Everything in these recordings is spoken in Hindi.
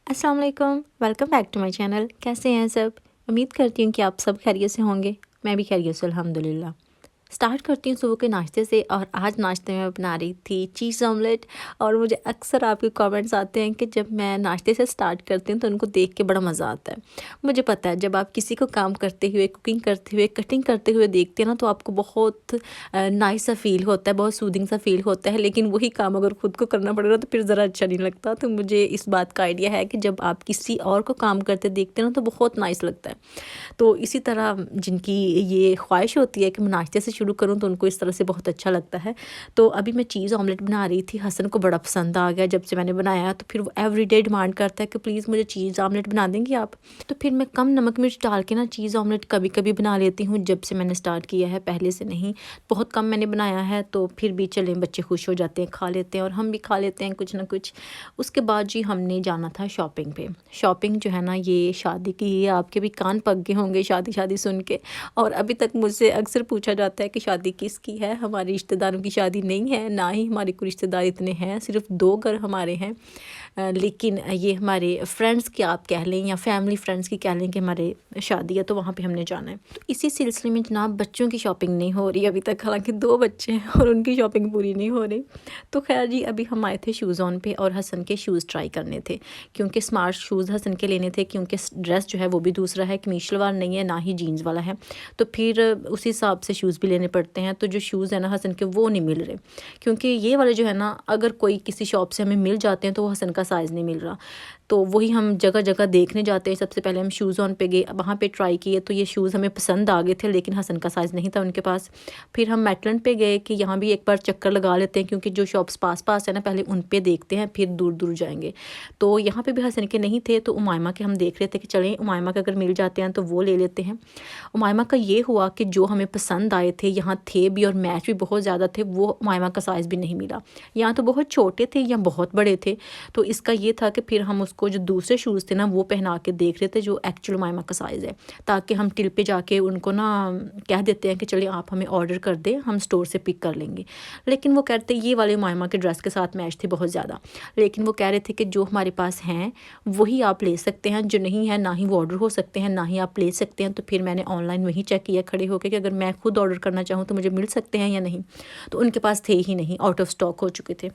अस्सलाम वालेकुम, welcome back to my channel. कैसे हैं सब? उम्मीद करती हूँ कि आप सब खैरियत से होंगे। मैं भी खैरियत से अल्हम्दुलिल्लाह। स्टार्ट करती हूँ सुबह के नाश्ते से और आज नाश्ते में बना रही थी चीज़ ऑमलेट। और मुझे अक्सर आपके कमेंट्स आते हैं कि जब मैं नाश्ते से स्टार्ट करती हूँ तो उनको देख के बड़ा मज़ा आता है। मुझे पता है जब आप किसी को काम करते हुए, कुकिंग करते हुए, कटिंग करते हुए देखते हैं ना तो आपको बहुत नाइस सा फ़ील होता है, बहुत सूदिंग सा फ़ील होता है। लेकिन वही काम अगर खुद को करना पड़े ना तो फिर ज़रा अच्छा नहीं लगता। तो मुझे इस बात का आइडिया है कि जब आप किसी और को काम करते देखते हैं ना तो बहुत नाइस लगता है। तो इसी तरह जिनकी ये ख्वाहिश होती है कि मैं नाश्ते से शुरू करूँ तो उनको इस तरह से बहुत अच्छा लगता है। तो अभी मैं चीज़ ऑमलेट बना रही थी, हसन को बड़ा पसंद आ गया जब से मैंने बनाया। तो फिर वो एवरीडे डिमांड करता है कि प्लीज़ मुझे चीज़ ऑमलेट बना देंगी आप। तो फिर मैं कम नमक मिर्च डाल के ना चीज़ ऑमलेट कभी कभी बना लेती हूँ, जब से मैंने स्टार्ट किया है, पहले से नहीं। बहुत कम मैंने बनाया है तो फिर भी चले बच्चे खुश हो जाते हैं, खा लेते हैं और हम भी खा लेते हैं कुछ ना कुछ। उसके बाद जी हमने जाना था शॉपिंग पे। शॉपिंग जो है ना ये शादी की है, आपके भी कान पक गए होंगे शादी शादी सुन के। और अभी तक मुझसे अक्सर पूछा जाता है कि शादी किसकी है। हमारे रिश्तेदारों की शादी नहीं है, ना ही हमारे कोई रिश्तेदार इतने हैं, सिर्फ 2 घर हमारे हैं। लेकिन ये हमारे फ्रेंड्स की आप कह लें या फैमिली फ्रेंड्स की कह लें कि हमारे शादी है तो वहाँ पे हमने जाना है। तो इसी सिलसिले में जनाब बच्चों की शॉपिंग नहीं हो रही अभी तक, हालांकि 2 बच्चे हैं और उनकी शॉपिंग पूरी नहीं हो रही। तो खैर जी अभी हम आए थे शूज़ ऑन पे और हसन के शूज़ ट्राई करने थे, क्योंकि स्मार्ट शूज़ हसन के लेने थे, क्योंकि ड्रेस जो है वो भी दूसरा है, कमीज शलवार नहीं है, ना ही जीन्स वाला है। तो फिर उसी हिसाब से शूज़ भी लेने पड़ते हैं। तो जो शूज़ है ना हसन के वो नहीं मिल रहे, क्योंकि ये वाले जो है ना अगर कोई किसी शॉप से हमें मिल जाते हैं तो वो हसन का साइज़ नहीं मिल रहा। तो वही हम जगह जगह देखने जाते हैं। सबसे पहले हम शूज़ ऑन पे गए, वहाँ पे ट्राई किए तो ये शूज़ हमें पसंद आ गए थे, लेकिन हसन का साइज़ नहीं था उनके पास। फिर हम मेटलन पे गए कि यहाँ भी एक बार चक्कर लगा लेते हैं, क्योंकि जो शॉप्स पास पास है ना पहले उन पे देखते हैं फिर दूर दूर जाएंगे। तो यहाँ पे भी हसन के नहीं थे तो उमायमा के हम देख रहे थे कि चलें उमायमा के अगर मिल जाते हैं तो वो ले लेते हैं। उमायमा का ये हुआ कि जो हमें पसंद आए थे यहाँ थे भी और मैच भी बहुत ज़्यादा थे, वो उमायमा का साइज़ भी नहीं मिला। यहाँ तो बहुत छोटे थे या बहुत बड़े थे। तो इसका ये था कि फिर हम उसको जो दूसरे शूज़ थे ना वो पहना के देख रहे थे जो एक्चुअल उमायमा का साइज़ है, ताकि हम टिल पे जाके उनको ना कह देते हैं कि चलिए आप हमें ऑर्डर कर दें, हम स्टोर से पिक कर लेंगे। लेकिन वो कहते ये वाले उमायमा के ड्रेस के साथ मैच थे बहुत ज़्यादा। लेकिन वो कह रहे थे कि जो हमारे पास हैं वही आप ले सकते हैं, जो नहीं है ना ही वो ऑर्डर हो सकते हैं ना ही आप ले सकते हैं। तो फिर मैंने ऑनलाइन वही चेक किया खड़े होकर कि अगर मैं खुद ऑर्डर करना चाहूँ तो मुझे मिल सकते हैं या नहीं। तो उनके पास थे ही नहीं, आउट ऑफ स्टॉक हो चुके थे।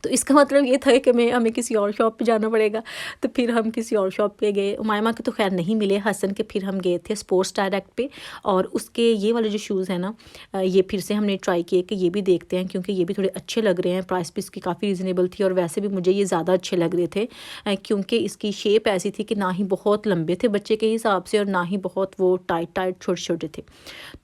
तो इसका मतलब ये था कि हमें किसी और शॉप पे जाना पड़ेगा। तो फिर हम किसी और शॉप पे गए, उमायमा के तो खैर नहीं मिले, हसन के फिर हम गए थे स्पोर्ट्स डायरेक्ट पे। और उसके ये वाले जो शूज़ हैं ना ये फिर से हमने ट्राई किए कि ये भी देखते हैं, क्योंकि ये भी थोड़े अच्छे लग रहे हैं। प्राइस भी इसकी काफ़ी रीज़नेबल थी और वैसे भी मुझे ये ज़्यादा अच्छे लग रहे थे, क्योंकि इसकी शेप ऐसी थी कि ना ही बहुत लंबे थे बच्चे के हिसाब से और ना ही बहुत वो टाइट टाइट छोटे छोटे थे।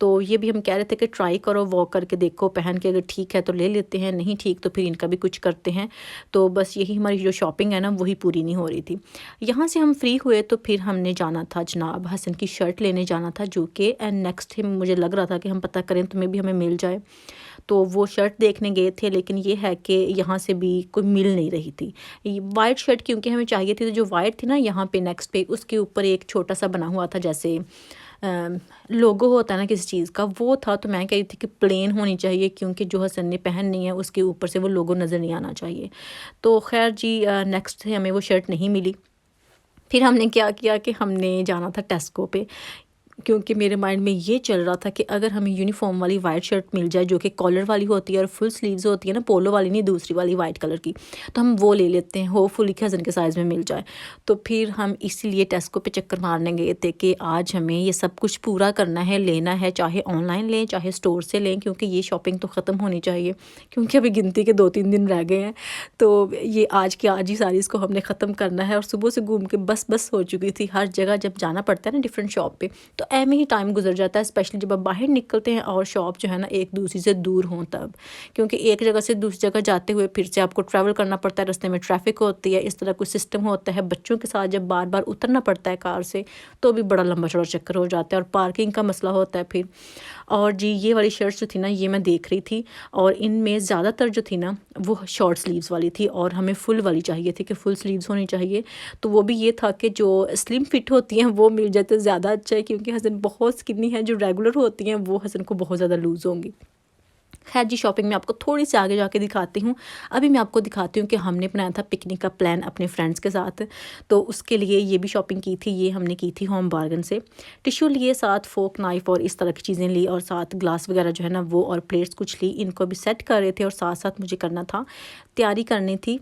तो ये भी हम कह रहे थे कि ट्राई करो, वॉक करके देखो, पहन के अगर ठीक है तो ले लेते हैं, नहीं ठीक तो फिर इनका भी कुछ करते हैं। तो बस यही हमारी जो शॉपिंग है ना वही पूरी नहीं हो रही थी। यहाँ से हम फ्री हुए तो फिर हमने जाना था जनाब हसन की शर्ट लेने जाना था, जो कि नेक्स्ट मुझे लग रहा था कि हम पता करें तो भी हमें मिल जाए। तो वो शर्ट देखने गए थे, लेकिन ये है कि यहाँ से भी कोई मिल नहीं रही थी। वाइट शर्ट क्योंकि हमें चाहिए थी, तो जो वाइट थी ना यहाँ पे नेक्स्ट पे उसके ऊपर एक छोटा सा बना हुआ था जैसे लोगो होता है ना किसी चीज़ का, वो था। तो मैं कह रही थी कि प्लेन होनी चाहिए, क्योंकि जो हसन ने पहननी है उसके ऊपर से वो लोगो नज़र नहीं आना चाहिए। तो खैर जी नेक्स्ट से हमें वो शर्ट नहीं मिली। फिर हमने क्या किया कि हमने जाना था टेस्को पे, क्योंकि मेरे माइंड में ये चल रहा था कि अगर हमें यूनिफॉर्म वाली वाइट शर्ट मिल जाए जो कि कॉलर वाली होती है और फुल स्लीव्स होती है ना, पोलो वाली नहीं, दूसरी वाली वाइट कलर की, तो हम वो ले लेते हैं, होपफुली हसन के साइज़ में मिल जाए। तो फिर हम इसीलिए टेस्को पे चक्कर मारने गए थे कि आज हमें ये सब कुछ पूरा करना है, लेना है, चाहे ऑनलाइन लें चाहे स्टोर से लें, क्योंकि ये शॉपिंग तो ख़त्म होनी चाहिए, क्योंकि अभी गिनती के 2-3 दिन रह गए हैं। तो ये आज के आज ही सारी इसको हमने ख़त्म करना है। और सुबह से घूम के बस हो चुकी थी। हर जगह जब जाना पड़ता है ना डिफरेंट शॉप पे, तो ऐमें ही टाइम गुजर जाता है, स्पेशली जब आप बाहर निकलते हैं और शॉप जो है ना एक दूसरी से दूर हों तब। क्योंकि एक जगह से दूसरी जगह जाते हुए फिर से आपको ट्रैवल करना पड़ता है, रास्ते में ट्रैफिक होती है, इस तरह कुछ सिस्टम होता है। बच्चों के साथ जब बार बार उतरना पड़ता है कार से तो भी बड़ा लंबा चौड़ा चक्कर हो जाता है और पार्किंग का मसला होता है फिर। और जी ये वाली शर्ट्स जो थी ना ये मैं देख रही थी, और इनमें ज़्यादातर जो थी ना वो शॉर्ट स्लीव्स वाली थी और हमें फुल वाली चाहिए थी कि फुल स्लीव्स होनी चाहिए। तो वो भी ये था कि जो स्लिम फिट होती हैं वो मिल जाए तो ज़्यादा अच्छा है, क्योंकि हसन बहुत स्किनी है, जो रेगुलर होती हैं वो हसन को बहुत ज़्यादा लूज़ होंगी। खैर जी, शॉपिंग में आपको थोड़ी सी आगे जाके दिखाती हूँ। अभी मैं आपको दिखाती हूँ कि हमने बनाया था पिकनिक का प्लान अपने फ्रेंड्स के साथ। तो उसके लिए ये भी शॉपिंग की थी, ये हमने की थी होम बार्गन से। टिश्यू लिए, साथ फोक, नाइफ़ और इस तरह की चीज़ें ली, और साथ ग्लास वगैरह जो है ना वो, और प्लेट्स कुछ ली। इनको भी सेट कर रहे थे और साथ साथ मुझे करना था, तैयारी करनी थी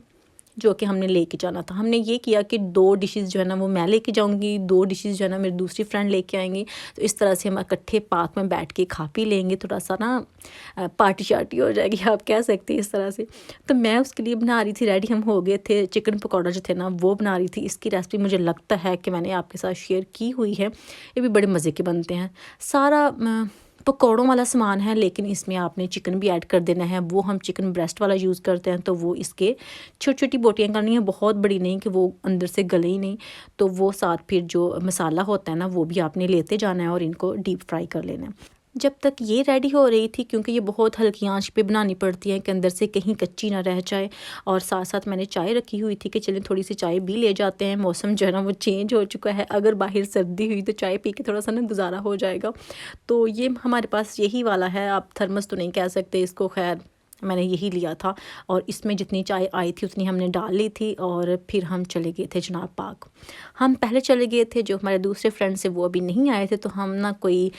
जो कि हमने लेके जाना था। हमने ये किया कि 2 डिशेज़ जो है ना वो मैं लेके जाऊँगी, 2 डिशेज़ जो है ना मेरी दूसरी फ्रेंड लेके आएँगी। तो इस तरह से हम इकट्ठे पार्क में बैठ के खा पी लेंगे, थोड़ा-सा ना पार्टी शार्टी हो जाएगी, आप कह सकते हैं इस तरह से। तो मैं उसके लिए बना रही थी रेडी, हम हो गए थे। चिकन पकौड़ा जो थे ना वो बना रही थी। इसकी रेसिपी मुझे लगता है कि मैंने आपके साथ शेयर की हुई है। ये भी बड़े मज़े के बनते हैं। सारा पकौड़ों वाला सामान है, लेकिन इसमें आपने चिकन भी ऐड कर देना है। वो हम चिकन ब्रेस्ट वाला यूज़ करते हैं, तो वो इसके छोटी-छोटी बोटियाँ करनी है, बहुत बड़ी नहीं कि वो अंदर से गले ही नहीं। तो वो साथ फिर जो मसाला होता है ना वो भी आपने लेते जाना है और इनको डीप फ्राई कर लेना है। जब तक ये रेडी हो रही थी, क्योंकि ये बहुत हल्की आंच पे बनानी पड़ती है कि अंदर से कहीं कच्ची ना रह जाए, और साथ साथ मैंने चाय रखी हुई थी कि चलें थोड़ी सी चाय भी ले जाते हैं। मौसम जो है ना वो चेंज हो चुका है, अगर बाहर सर्दी हुई तो चाय पी के थोड़ा सा ना गुजारा हो जाएगा। तो ये हमारे पास यही वाला है, आप थर्मस तो नहीं कह सकते इसको, खैर मैंने यही लिया था। और इसमें जितनी चाय आई थी उतनी हमने डाल ली थी, और फिर हम चले गए थे जनाब पार्क। हम पहले चले गए थे, जो हमारे दूसरे फ्रेंड्स हैं वो अभी नहीं आए थे। तो हम ना कोई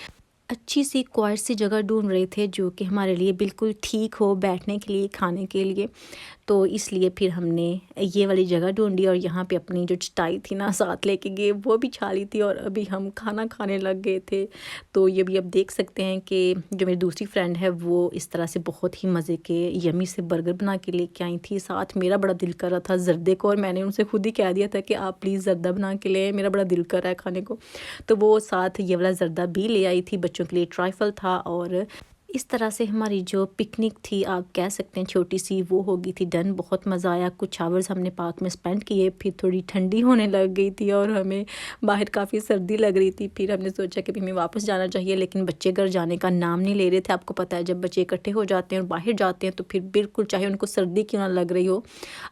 अच्छी सी क्वाइट सी जगह ढूंढ रहे थे जो कि हमारे लिए बिल्कुल ठीक हो बैठने के लिए, खाने के लिए। तो इसलिए फिर हमने ये वाली जगह ढूंढी, और यहाँ पे अपनी जो चटाई थी ना साथ लेके गए, वो भी छा ली थी, और अभी हम खाना खाने लग गए थे। तो ये भी अब देख सकते हैं कि जो मेरी दूसरी फ्रेंड है वो इस तरह से बहुत ही मज़े के यमी से बर्गर बना के लेके आई थी। साथ मेरा बड़ा दिल कर रहा था जर्दे को, और मैंने उनसे खुद ही कह दिया था कि आप प्लीज़ जर्दा बना के ले, मेरा बड़ा दिल कर रहा है खाने को। तो वो साथ ये वाला जर्दा भी ले आई थी, बच्चों के लिए ट्राइफल था। और इस तरह से हमारी जो पिकनिक थी, आप कह सकते हैं छोटी सी, वो हो गई थी डन। बहुत मज़ा आया। कुछ आवर्स हमने पार्क में स्पेंड किए, फिर थोड़ी ठंडी होने लग गई थी और हमें बाहर काफ़ी सर्दी लग रही थी। फिर हमने सोचा कि हमें वापस जाना चाहिए, लेकिन बच्चे घर जाने का नाम नहीं ले रहे थे। आपको पता है जब बच्चे इकट्ठे हो जाते हैं और बाहर जाते हैं तो फिर बिल्कुल चाहे उनको सर्दी क्यों ना लग रही हो।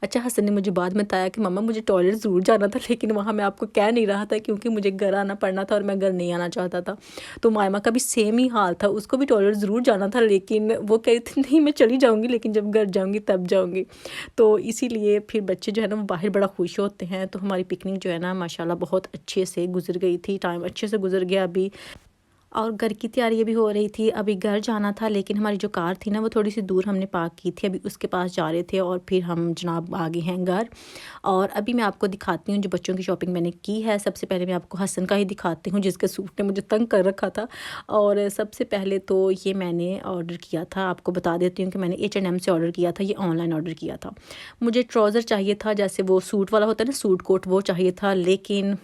अच्छा, हसन ने मुझे बाद में बताया कि मम्मा मुझे टॉयलेट ज़रूर जाना था, लेकिन वहाँ मैं आपको कह नहीं रहा था क्योंकि मुझे घर आना पड़ना था और मैं घर नहीं आना चाहता था। तो मायमा का भी सेम ही हाल था, उसको भी टॉयलेट ज़रूर जाना था, लेकिन वो कह रही थी नहीं मैं चली जाऊँगी, लेकिन जब घर जाऊँगी तब जाऊँगी। तो इसीलिए फिर बच्चे जो है ना वो बाहर बड़ा खुश होते हैं। तो हमारी पिकनिक जो है ना माशाल्लाह बहुत अच्छे से गुजर गई थी, टाइम अच्छे से गुजर गया अभी। और घर की तैयारी भी हो रही थी, अभी घर जाना था, लेकिन हमारी जो कार थी ना वो थोड़ी सी दूर हमने पार्क की थी, अभी उसके पास जा रहे थे और फिर हम जनाब आ गए हैं घर। और अभी मैं आपको दिखाती हूँ जो बच्चों की शॉपिंग मैंने की है। सबसे पहले मैं आपको हसन का ही दिखाती हूँ जिसके सूट ने मुझे तंग कर रखा था। और सबसे पहले तो ये मैंने ऑर्डर किया था, आपको बता देती हूँ कि मैंने H&M से ऑर्डर किया था, ये ऑनलाइन ऑर्डर किया था। मुझे ट्राउज़र चाहिए था, जैसे वो सूट वाला होता है ना, सूट कोट, वो चाहिए था, लेकिन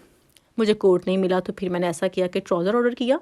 मुझे कोट नहीं मिला। तो फिर मैंने ऐसा किया कि ट्राउज़र ऑर्डर किया।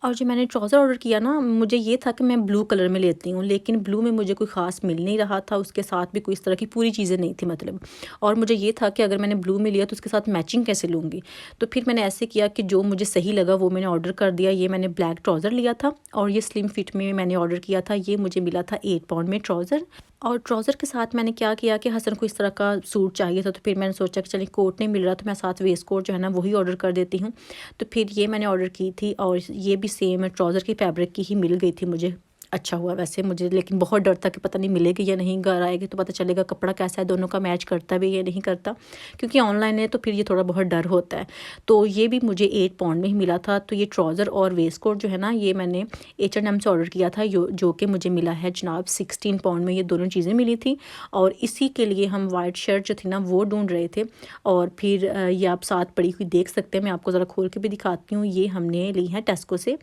और जो मैंने ट्राउज़र ऑर्डर किया ना, मुझे ये था कि मैं ब्लू कलर में लेती हूँ, लेकिन ब्लू में मुझे कोई ख़ास मिल नहीं रहा था, उसके साथ भी कोई इस तरह की पूरी चीज़ें नहीं थी मतलब। और मुझे ये था कि अगर मैंने ब्लू में लिया तो उसके साथ मैचिंग कैसे लूँगी। तो फिर मैंने ऐसे किया कि जो मुझे सही लगा वो मैंने ऑर्डर कर दिया। ये मैंने ब्लैक ट्राउज़र लिया था और ये स्लिम फिट में मैंने ऑर्डर किया था। ये मुझे मिला था 8 पाउंड में ट्राउज़र। और ट्राउज़र के साथ मैंने क्या किया कि हसन को इस तरह का सूट चाहिए था, तो फिर मैंने सोचा कि चलिए कोट नहीं मिल रहा तो मैं साथ वेस्ट कोट जो है ना वही ऑर्डर कर देती हूँ। तो फिर ये मैंने ऑर्डर की थी, और ये भी सेम ट्राउज़र की फैब्रिक की ही मिल गई थी मुझे। अच्छा हुआ वैसे मुझे, लेकिन बहुत डर था कि पता नहीं मिलेगी या नहीं, घर आएगी तो पता चलेगा कपड़ा कैसा है, दोनों का मैच करता भी या नहीं करता, क्योंकि ऑनलाइन है तो फिर ये थोड़ा बहुत डर होता है। तो ये भी मुझे 8 पाउंड में ही मिला था। तो ये ट्राउज़र और वेस्ट कोट जो है ना ये मैंने H&M से ऑर्डर किया था, जो कि मुझे मिला है जनाब 16 पाउंड में। ये दोनों चीज़ें मिली थी, और इसी के लिए हम वाइट शर्ट जो थी ना वो ढूंढ रहे थे। और फिर ये आप साथ पड़ी हुई देख सकते हैं, मैं आपको ज़रा खोल के भी दिखाती हूँ। ये हमने ली हैं टेस्को से,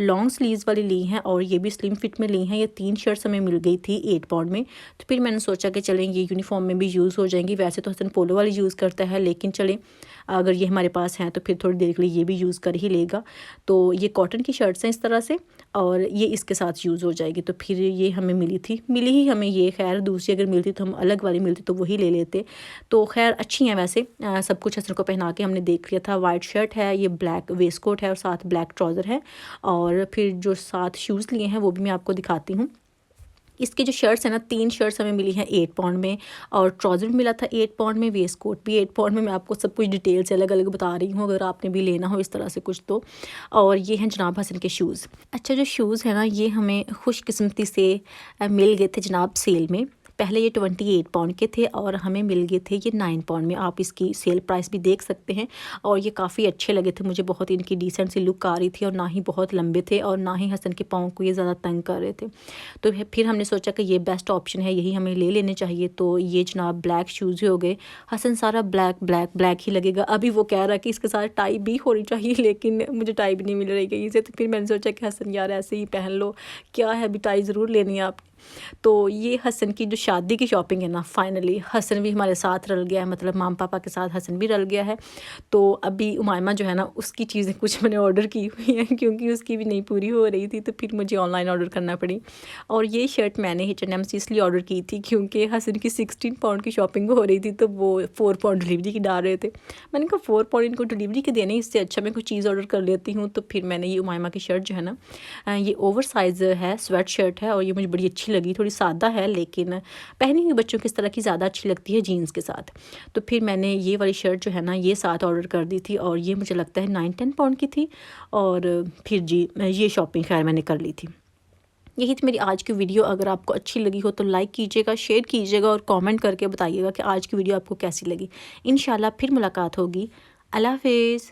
लॉन्ग स्लीव्स वाली ली हैं, और ये भी स्लिम फिट में ली हैं। ये 3 शर्ट्स हमें मिल गई थी 8 पाउंड में। तो फिर मैंने सोचा कि चलें ये यूनिफॉर्म में भी यूज़ हो जाएंगी। वैसे तो हसन पोलो वाली यूज़ करता है, लेकिन चलें अगर ये हमारे पास हैं तो फिर थोड़ी देर के लिए ये भी यूज़ कर ही लेगा। तो ये कॉटन की शर्ट्स हैं इस तरह से, और ये इसके साथ यूज़ हो जाएगी। तो फिर ये हमें मिली ही हमें ये। खैर दूसरी अगर मिलती तो हम अलग वाली मिलती तो वही ले लेते। तो खैर अच्छी हैं वैसे, सब कुछ हसन को पहना के हमने देख लिया था। वाइट शर्ट है, ये ब्लैक वेस्ट कोट है और साथ ब्लैक ट्राउज़र है। और फिर जो साथ शूज़ लिए हैं वो भी मैं आपको दिखाती हूँ। इसके जो शर्ट्स हैं ना, 3 शर्ट्स हमें मिली हैं 8 पाउंड में, और ट्राउज़र भी मिला था 8 पाउंड में, वेस्ट कोट भी 8 पाउंड में। मैं आपको सब कुछ डिटेल से अलग अलग बता रही हूँ, अगर आपने भी लेना हो इस तरह से कुछ तो। और ये हैं जनाब हसन के शूज़। अच्छा, जो शूज़ है ना, ये हमें खुशकिस्मती से मिल गए थे जनाब सेल में। पहले ये 28 पाउंड के थे और हमें मिल गए थे ये 9 पाउंड में। आप इसकी सेल प्राइस भी देख सकते हैं। और ये काफ़ी अच्छे लगे थे मुझे, बहुत इनकी डिसेंट सी लुक आ रही थी, और ना ही बहुत लंबे थे और ना ही हसन के पाँव को ये ज़्यादा तंग कर रहे थे। तो फिर हमने सोचा कि ये बेस्ट ऑप्शन है, यही हमें ले लेने चाहिए। तो ये जनाब ब्लैक शूज़ ही हो गए। हसन सारा ब्लैक ब्लैक ब्लैक ही लगेगा। अभी वो कह रहा है कि इसके साथ टाई भी होनी चाहिए, लेकिन मुझे टाई भी नहीं मिल रही कहीं से। तो फिर मैंने सोचा कि हसन यार ऐसे ही पहन लो, क्या है, अभी टाई ज़रूर लेनी है आपने। तो ये हसन की जो शादी की शॉपिंग है ना, फाइनली हसन भी हमारे साथ रल गया है, मतलब माम पापा के साथ हसन भी रल गया है। तो अभी उमायमा जो है ना, उसकी चीज़ें कुछ मैंने ऑर्डर की हुई हैं, क्योंकि उसकी भी नहीं पूरी हो रही थी, तो फिर मुझे ऑनलाइन ऑर्डर करना पड़ी। और ये शर्ट मैंने H&M से इसलिए ऑर्डर की थी क्योंकि हसन की 16 पाउंड की शॉपिंग हो रही थी, तो वो 4 पाउंड डिलीवरी की डाल रहे थे। मैंने कहा 4 पाउंड इनको डिलीवरी के देने, इससे अच्छा मैं कोई चीज़ ऑर्डर कर लेती हूँ। तो फिर मैंने ये उमायमा की शर्ट जो है ना, ये ओवर साइज़ है, स्वेट शर्ट है, और ये मुझे बड़ी अच्छी लगी। थोड़ी सादा है, लेकिन पहनी हुई बच्चों की इस तरह की ज़्यादा अच्छी लगती है जीन्स के साथ। तो फिर मैंने ये वाली शर्ट जो है ना, ये साथ ऑर्डर कर दी थी, और ये मुझे लगता है 9-10 पाउंड की थी। और फिर जी ये शॉपिंग खैर मैंने कर ली थी। यही थी मेरी आज की वीडियो। अगर आपको अच्छी लगी हो तो लाइक कीजिएगा, शेयर कीजिएगा, और कमेंट करके बताइएगा कि आज की वीडियो आपको कैसी लगी। इंशाल्लाह फिर मुलाकात होगी। अल्लाह हाफ़िज़।